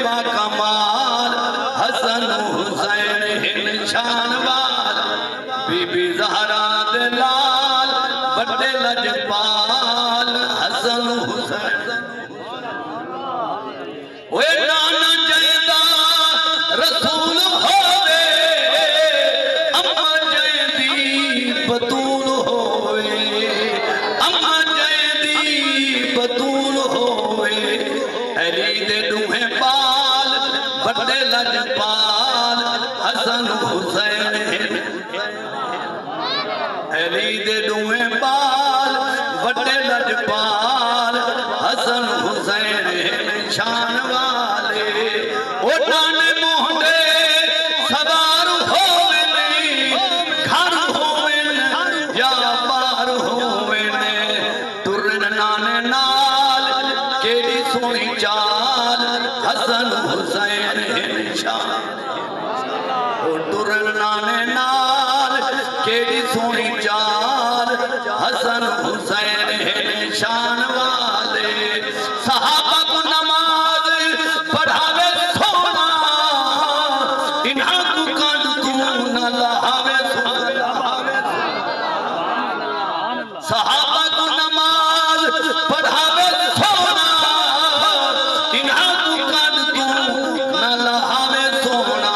با کمال حسن حسین نشان وال بی بی زہرا دلال بڑے لجپال حسن حسین اوے نانا جیدہ رسول ہوئے اما جیدی بطول ہوئے اما جیدی بطول ہوئے علی دے دوہیں پال بڑے لجپال حسن حسین علی دے دوہیں پال بڑے لجپال حسن حسین شان والے اوٹانے موہنے سوار ہوئے گھر ہوئے یا بار ہوئے ترن نانے نال کیڑی سونی چال حسن حسین شان ترن نانے نال کیڑی سونی چال حسن حسین شان والے صحابہ کو نماز پڑھاوے سونا انہاں کو کانڈ کو نہ لہاوے سونا صحابہ کو نماز پڑھاوے سونا انہاں کو کانڈ کو نہ لہاوے سونا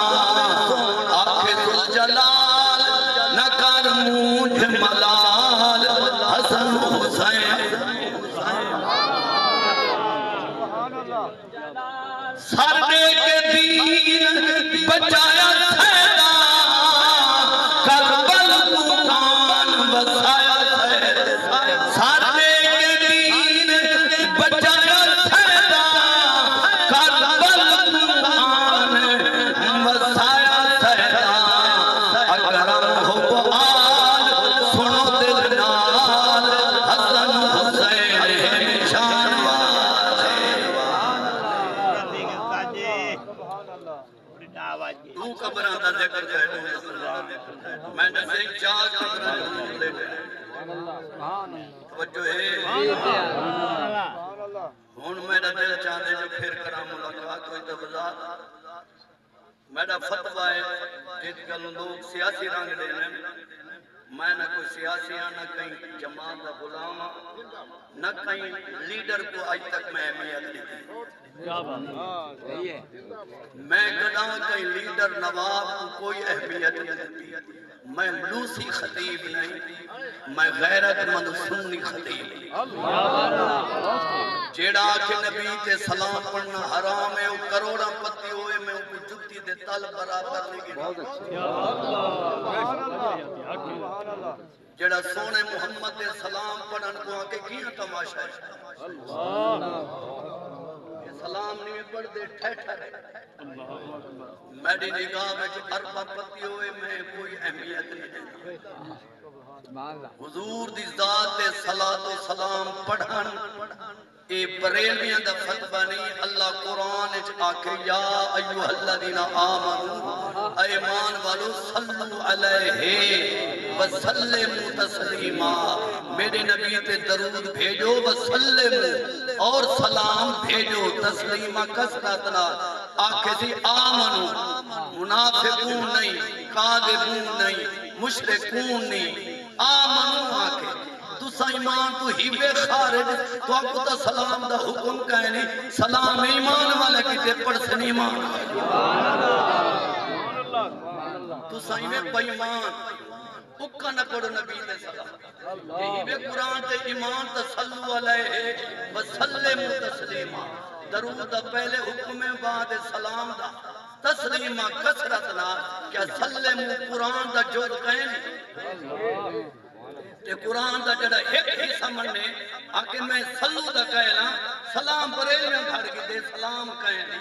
آنکھ ذوالجلال نہ کر مونجھ ملال حسن حسین سردے کے دین بچایا تھیلا کربل قرآن بسایا تھیلا سردے کے دین بچایا تھیلا کربل قرآن بسایا تھیلا اکرم ہو بآل سنو دل نال حسن حسین شان تو قبران دا ذکر جائے میں نے سے چار قبران لے گئے توجہ ہے ہون میرا دل چاہتے جو پھر کرام ملاقات ہوئی تفضاد میرا فتوہ ہے جس کا لوگ سیاسی رنگ دینے میں نہ کوئی سیاسی نہ کہیں جماعت کا غلام نہ کہیں لیڈر کو آج تک میں اہمیت دی تھی میں کہتا کہیں لیڈر نواب کو کوئی اہمیت نہیں دی میں لوسی خطیب نہیں میں غیرت مند سنی خطیب جیڑا کہ نبی کے سلام پڑھنا حرام ہے وہ کروڑا پتی ہوئے میں ان کو جتی دے تل برابر لگے جیڑا سونے محمد دے سلام پڑھن کو آکے کیا تماشا ہے سلام نہیں پڑھ دے ٹھہر ہے میری نگاہ میں جو اربع پتی ہوئے میں کوئی اہمیت نہیں دیتا حضور دی ذات دے صلاۃ و سلام پڑھن اے بریلویاں دا فتوہ نہیں اللہ قرآن اچ آکے یا ایوہ الذین آمنوا ایمان والو صلو علیہ وسلموا تسلیما میرے نبی تے درود بھیجو وسلموا اور سلام بھیجو تسلیما کثرتنا آکے سی آمنوا منافقون نہیں کاذبون نہیں مشرکون نہیں آمنوا آکے تُسا ایمان تو ہی بے خارج تو آپ کو تا سلام دا حکم کہنے سلام ایمان والا کتے پڑھسن ایمان تُسا ایمان بیمان اکا نہ پڑھو نبی دے سلام یہی بے قرآن تے ایمان تسلو علیہ وسلم تسلیما درود دا پہلے حکم بعد سلام دا تسلیما کثرتنا کیا سلم قرآن دا جو کہنے کہ قرآن دا جڑا ایک ہی سمجھنے آکے میں سلو دا کہنا سلام بریل میں گھر کی دے سلام کہنے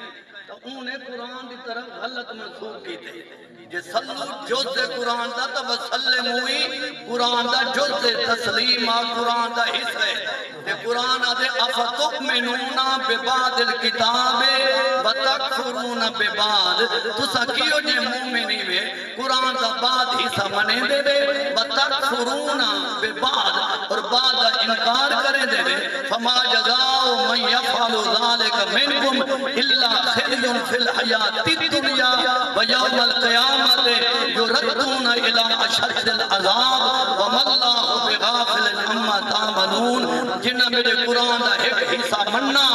تو انہیں قرآن دی طرف غلط منصوب کی تھے جے سلو جز قرآن دا تو وسلم ہوئی قرآن دا جز تسلیم قرآن دا حصہ ہے تے قرآن آدھے افتؤمنون ببعض الکتاب وتکفرون ببعض تو سکیو جے مومنی میں قرآن دا بعد حصہ منے دے دے وتکفرون ببعض اور بعد انکار کرے دے دے فما جزاء من یفعل يفعل ذلك منكم إلا خزي في الحياة الدنيا ويوم القيامة يردون إلى أشد العذاب وما الله بغافل عما تعملون. جنہ میرے قرآن دا ایک حصہ مننا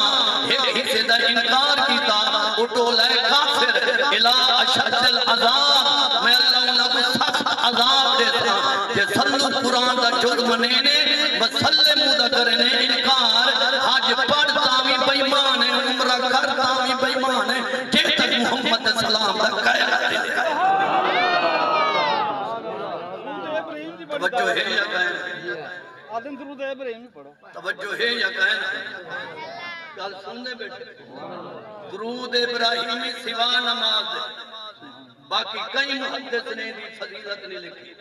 ایک حصے دا انکار کیتا اٹھو لے کافر الى اشد العذاب. میں اللہ انہوں کو سخت عذاب دیتا کہ سلو قرآن دا جرم نینے وسلمو دا کرنے انکار. آج پڑھ تامی بیمان ہے عمرہ کر تامی بیمان ہے جے تک محمد سلام دا قیادہ دے دے. توجہ ہے یا کہنا آدم درود ابراہیم پڑھو. توجہ ہے یا کہنا کل سننے بیٹھے درود ابراہیمی سوا نماز دے. باقی کئی محدث نے بھی فضیلت نہیں لکھی.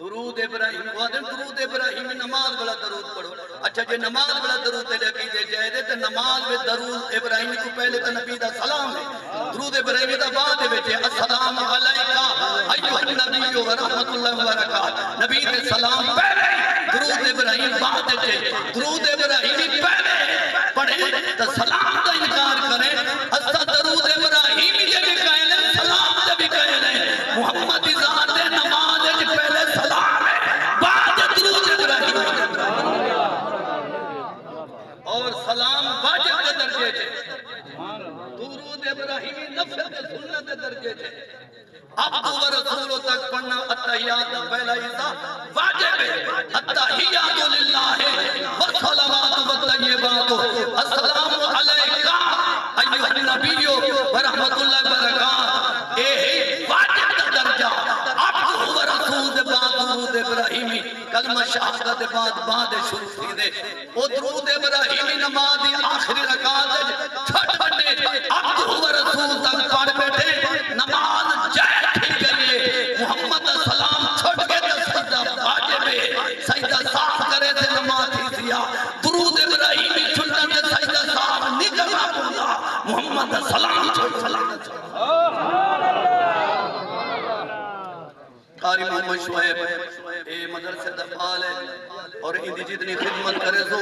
درود ابراہیم وہ آدم درود ابراہیمی نماز بلا درود پڑھو. اچھا جے نماز بلا درود لکھی دے جائے دے تو نماز میں درود ابراہیمی کو پہلے تو نبی دا سلام ہے. درود ابراہیمی دا بعد ہے السلام علیکہ ایوہ النبی و رحمت اللہ وبرکاتہ. نبی دے سلام پہلے درود ابراہیم بعد ہے. درود ابراہیمی پہلے پڑھے تو سلام کا انکار کریں. اسا درود ابراہیمی جے بھی کہنے سلام جے بھی کہنے محمد ذات نماز جے پہلے سلام ہے بعد درود ابراہیم. اور سلام واجب کے درجے تھے. درود ابراہیمی نفل کے سنت درجے تھے. عبد و رسول تک پڑھنا اتحیات پہلا حصہ واجب ہے. اتحیات للہ والصلوات والطیبات السلام علیکہ ایھا النبی ورحمت اللہ وبرکاتہ. اے واجب کا درجہ. عبد و رسول دے بعد درود ابراہیمی کلمہ شہادت دے بعد شروع تھی دے. او درود ابراہیمی نماز دی آخری رکعت چھٹ پڑھنے عبد و رسول تک پڑھ بیٹھے نماز جائے ٹھیک گئیے. محمد سلام چھٹ کے تو سجدہ واجب ہے. سجدہ صاف کرے تھے نماز ہی سیا. درود ابراہیمی چھٹن کے سجدہ صاف نکلنا پڑا. محمد سلام چھٹ سلام قاری محمد شعیب اے مدرسے دفعال ہے اور اندھی جتنی خدمت کرے سو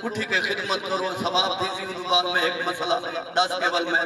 اٹھی کے خدمت کرو. ثواب دیزی اندوبار میں ایک مسئلہ 10 کے ول میں